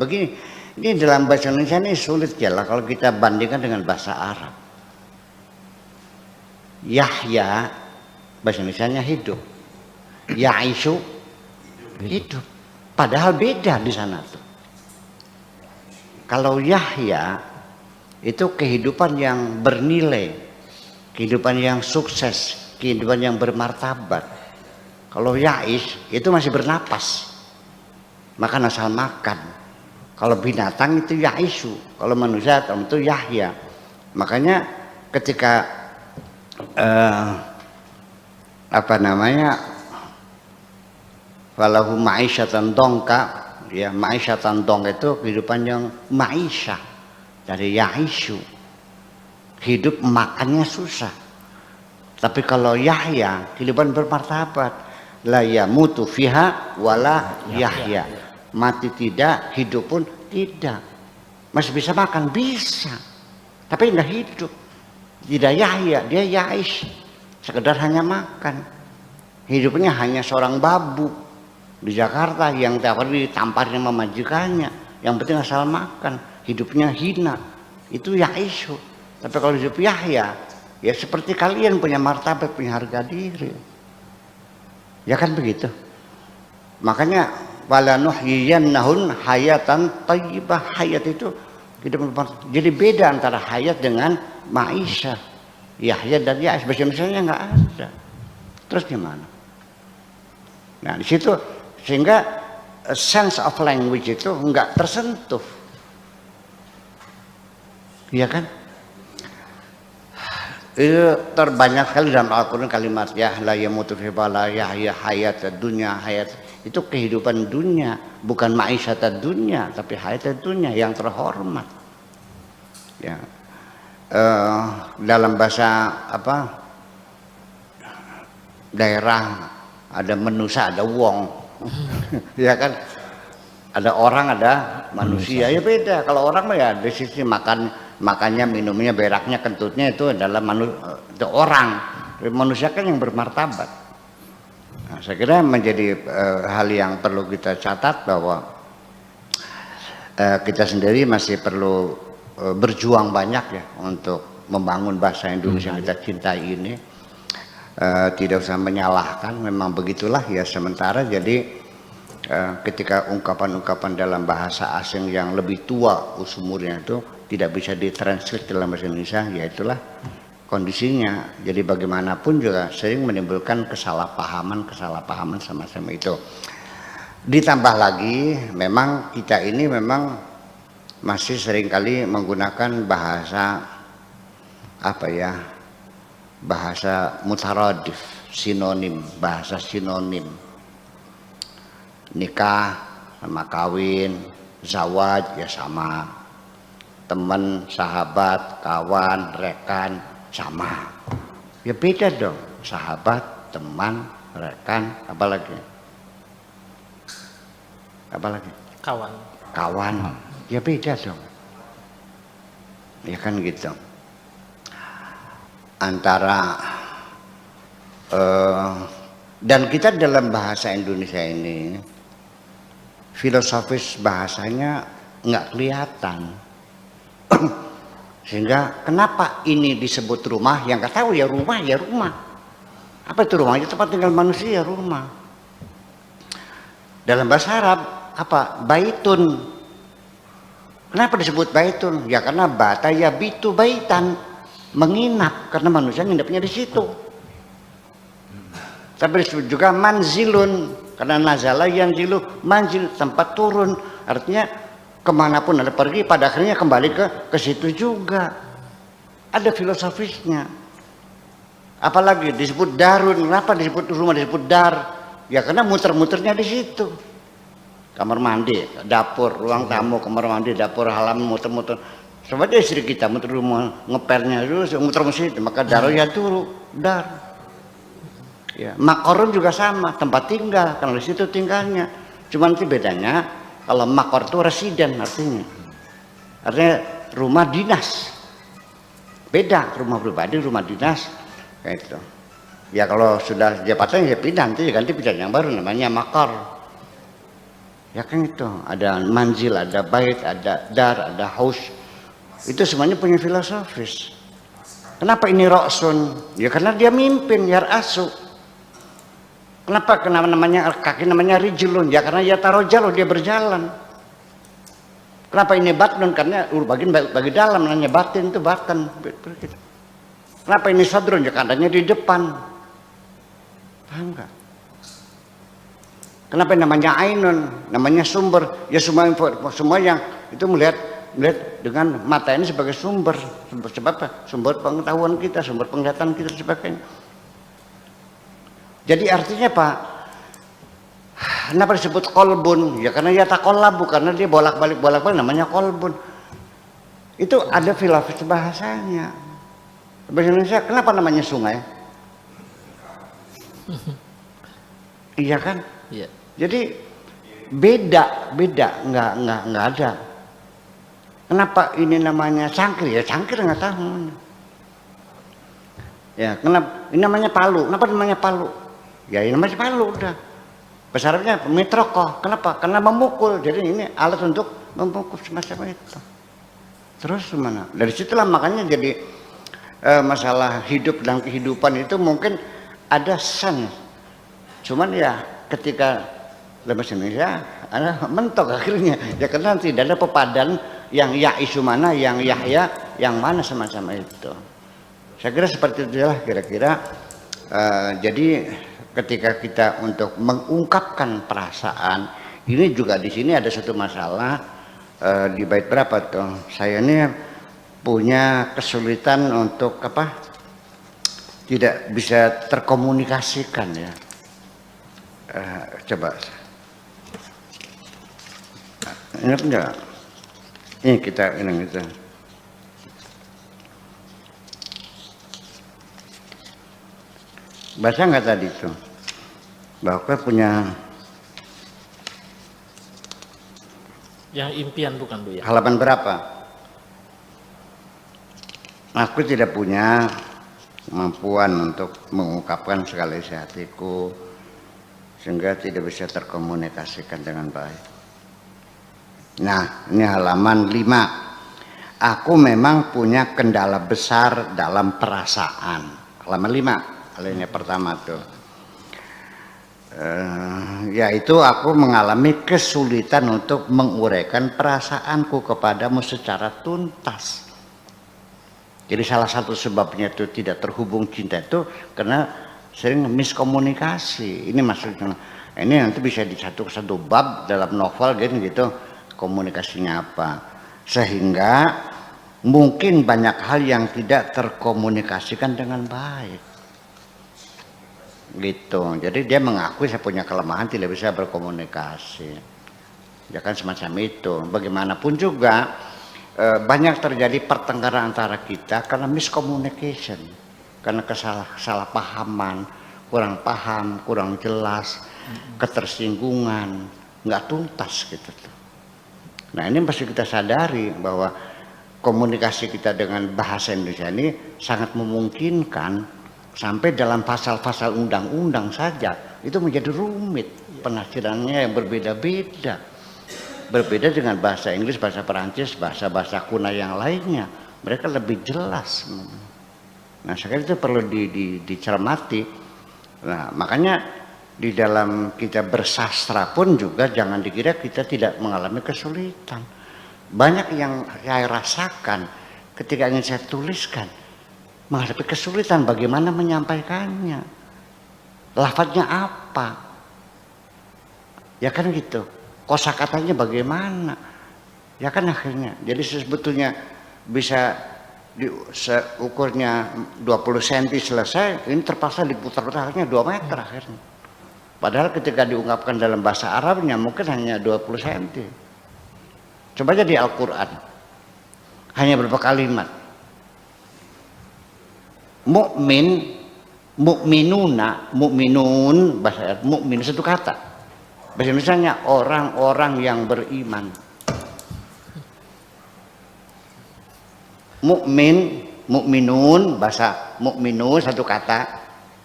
begini, ini dalam bahasa Indonesia ini sulit ya lah kalau kita bandingkan dengan bahasa Arab. Yahya bahasa Indonesianya hidup, Ya'ishu hidup, padahal beda di sana tuh. Kalau Yahya itu kehidupan yang bernilai, kehidupan yang sukses, kehidupan yang bermartabat. Kalau Ya'ish itu masih bernapas, makan asal makan. Kalau binatang itu Ya'ishu, kalau manusia itu Yahya. Makanya ketika falahu ma'isyatan dongka, ya ma'isyatan dongka itu kehidupan yang ma'isyah dari Ya'ishu, hidup makannya susah. Tapi kalau Yahya kehidupan bermartabat, la yamutu fiha wala yahya, mati tidak, hidup pun tidak. Masih bisa makan, bisa, tapi enggak hidup. Tidak Yahya, dia Ya'ish, sekedar hanya makan. Hidupnya hanya seorang babu di Jakarta yang tiap hari ditamparnya sama majikannya, yang penting asal makan, hidupnya hina. Itu Ya'ish. Tapi kalau hidup Yahya, ya seperti kalian punya martabat, punya harga diri. Ya kan begitu. Makanya wala nuhyiyannahum hayatan thayyibah, hayat itu hidup. Jadi beda antara hayat dengan ma'isyah. Yahya dan Ya'ish bahasa Indonesia nggak ada. Terus gimana? Nah di situ sehingga sense of language itu nggak tersentuh, ya kan? Itu terbanyak sekali dalam Al-Quran kalimat ya la yamutu fi bala yahya hayat dunya, hayat itu kehidupan dunia, bukan ma'isyat dunia, tapi hayat dunia yang terhormat. Ya. Dalam bahasa daerah ada manusia, ada wong. Ya kan, ada orang, ada manusia. Ya beda. Kalau orang mah ya dari sisi makannya, minumnya, beraknya, kentutnya itu adalah itu orang. Manusia kan yang bermartabat. Nah, saya kira menjadi hal yang perlu kita catat bahwa kita sendiri masih perlu berjuang banyak ya untuk membangun bahasa Indonesia yang kita cintai ini. Tidak usah menyalahkan, memang begitulah ya sementara. Jadi ketika ungkapan-ungkapan dalam bahasa asing yang lebih tua umurnya itu tidak bisa ditranslate dalam bahasa Indonesia, ya itulah kondisinya. Jadi bagaimanapun juga sering menimbulkan kesalahpahaman sama-sama itu. Ditambah lagi memang kita ini memang masih seringkali menggunakan bahasa bahasa mutaradif, sinonim, bahasa sinonim. Nikah sama kawin, zawaj ya sama, teman, sahabat, kawan, rekan sama. Ya beda dong, sahabat, teman, rekan, apalagi kawan. Ya beda dong. Ya kan gitu. Antara dan kita dalam bahasa Indonesia ini filosofis bahasanya nggak kelihatan. Sehingga kenapa ini disebut rumah? Yang nggak tahu ya rumah. Apa itu rumah? Itu tempat tinggal manusia, rumah. Dalam bahasa Arab apa? Baitun. Kenapa disebut baitun? Ya karena bata ya bitu baitan, menginap, karena manusia nginapnya di situ. Tapi disebut juga manzilun, karena nazala yanzilu, manzil tempat turun. Artinya kemanapun Anda pergi, pada akhirnya kembali ke situ juga. Ada filosofisnya. Apalagi disebut darun. Kenapa disebut rumah disebut dar? Ya karena muter-muternya di situ. Kamar mandi, dapur, ruang tamu, kamar mandi, dapur, halaman, muter-muter. Coba deh istri kita muter rumah, ngepernya dulu, muter mesin, maka daru ya dulu, dar. Ya, makorum juga sama, tempat tinggal, karena di situ tinggalnya. Cuman itu bedanya, kalau makor itu residen artinya. Artinya rumah dinas. Beda, rumah pribadi, rumah dinas, kayak itu. Ya kalau sudah jabatan ya pindah, nanti ganti pindah yang baru namanya makor. Ya kan itu, ada manzil, ada bait, ada dar, ada haus. Itu semuanya punya filosofis. Kenapa ini roksun? Ya karena dia mimpin, yar asu. Kenapa namanya kaki namanya rijlun? Ya karena ya tarojalo, dia berjalan. Kenapa ini batnun? Karena bagi dalam, namanya batin itu batan. Kenapa ini sadrun? Ya karena di depan. Paham nggak? Kenapa namanya ainun? Namanya sumber. Ya semua yang itu melihat dengan mata ini sebagai sumber sebab apa? Sumber pengetahuan kita, sumber penglihatan kita sebagainya. Jadi artinya Pak, kenapa disebut kolbun? Ya karena ya takollabu, karena dia bolak-balik namanya kolbun. Itu ada filosofis bahasanya. Bahasa Indonesia kenapa namanya sungai? Iya kan? Iya. Jadi beda, nggak ada. Kenapa ini namanya cangkir? Ya cangkir nggak tahu. Ya kenapa ini namanya palu? Kenapa namanya palu? Ya ini namanya palu udah. Bahasa Arabnya mitrokoh. Kenapa? Karena memukul. Jadi ini alat untuk memukul semacam itu. Terus gimana? Dari situlah makanya jadi masalah hidup dan kehidupan itu mungkin ada sense. Cuman ya ketika dalam bahasa Indonesia ada mentok akhirnya. Ya karena tidak ada pepadan yang ya isu mana, yang Yahya, yang mana semacam itu. Saya kira seperti itulah kira-kira. Jadi ketika kita untuk mengungkapkan perasaan, ini juga di sini ada satu masalah di bait berapa tuh? Saya ini punya kesulitan untuk apa? Tidak bisa terkomunikasikan ya. Coba. Ingat enggak? Ini kita ini gitu. Baca nggak tadi itu? Bahwa punya Yang impian bukan Bu ya? halaman berapa? Aku tidak punya kemampuan untuk mengungkapkan segala isi hatiku sehingga tidak bisa terkomunikasikan dengan baik. Nah, ini halaman 5. Aku memang punya kendala besar dalam perasaan. Halaman 5, alinea pertama tuh. Yaitu aku mengalami kesulitan untuk menguraikan perasaanku kepadamu secara tuntas. Jadi salah satu sebabnya itu tidak terhubung cinta itu karena sering miskomunikasi. Ini maksudnya. Ini nanti bisa di satu bab dalam novel gitu. Komunikasinya apa, sehingga mungkin banyak hal yang tidak terkomunikasikan dengan baik gitu. Jadi dia mengakui saya punya kelemahan tidak bisa berkomunikasi ya kan semacam itu. Bagaimanapun juga banyak terjadi pertengkaran antara kita karena miscommunication, karena kesalahpahaman, kurang paham, kurang jelas, ketersinggungan, nggak tuntas gitu tuh. Nah ini mesti kita sadari bahwa komunikasi kita dengan bahasa Indonesia ini sangat memungkinkan sampai dalam pasal-pasal undang-undang saja itu menjadi rumit, penafsirannya yang berbeda-beda. Berbeda dengan bahasa Inggris, bahasa Perancis, bahasa-bahasa kuno yang lainnya. Mereka lebih jelas. Nah sekarang itu perlu dicermati. Nah makanya di dalam kita bersastra pun juga jangan dikira kita tidak mengalami kesulitan. Banyak yang saya rasakan ketika ingin saya tuliskan menghadapi kesulitan bagaimana menyampaikannya. Lafadznya apa? Ya kan gitu. Kosakatanya bagaimana? Ya kan akhirnya. Jadi sebetulnya bisa ukurnya 20 cm selesai, ini terpaksa diputar-putarnya 2 meter akhirnya. Padahal ketika diungkapkan dalam bahasa Arabnya mungkin hanya 20 cm. Coba aja di Al-Quran. Hanya berapa kalimat. Mukmin, mukminuna, mukminun, bahasa Arab, mukmin satu kata. Bahasa Indonesianya orang-orang yang beriman. Mukmin, mukminun, bahasa mukminun satu kata.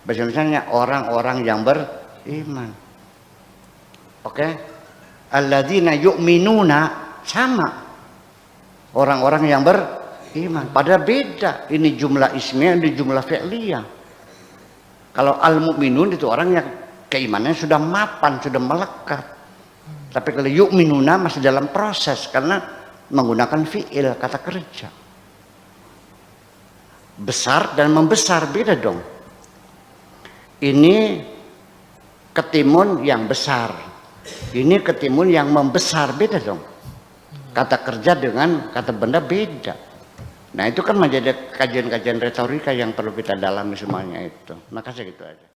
Bahasa Indonesianya orang-orang yang beriman. Oke? alladzina yu'minuna, sama orang-orang yang beriman. Padahal beda, ini jumlah ismiyah, ini jumlah fi'liyah. Kalau al-mu'minun itu orang yang keimanannya sudah mapan, sudah melekat. Tapi kalau yu'minuna masih dalam proses karena menggunakan fi'il, kata kerja. Besar dan membesar beda dong. Ini ketimun yang besar, ini ketimun yang membesar, beda dong. Kata kerja dengan kata benda beda. Nah itu kan menjadi kajian-kajian retorika yang perlu kita dalami semuanya itu. Makasih gitu aja.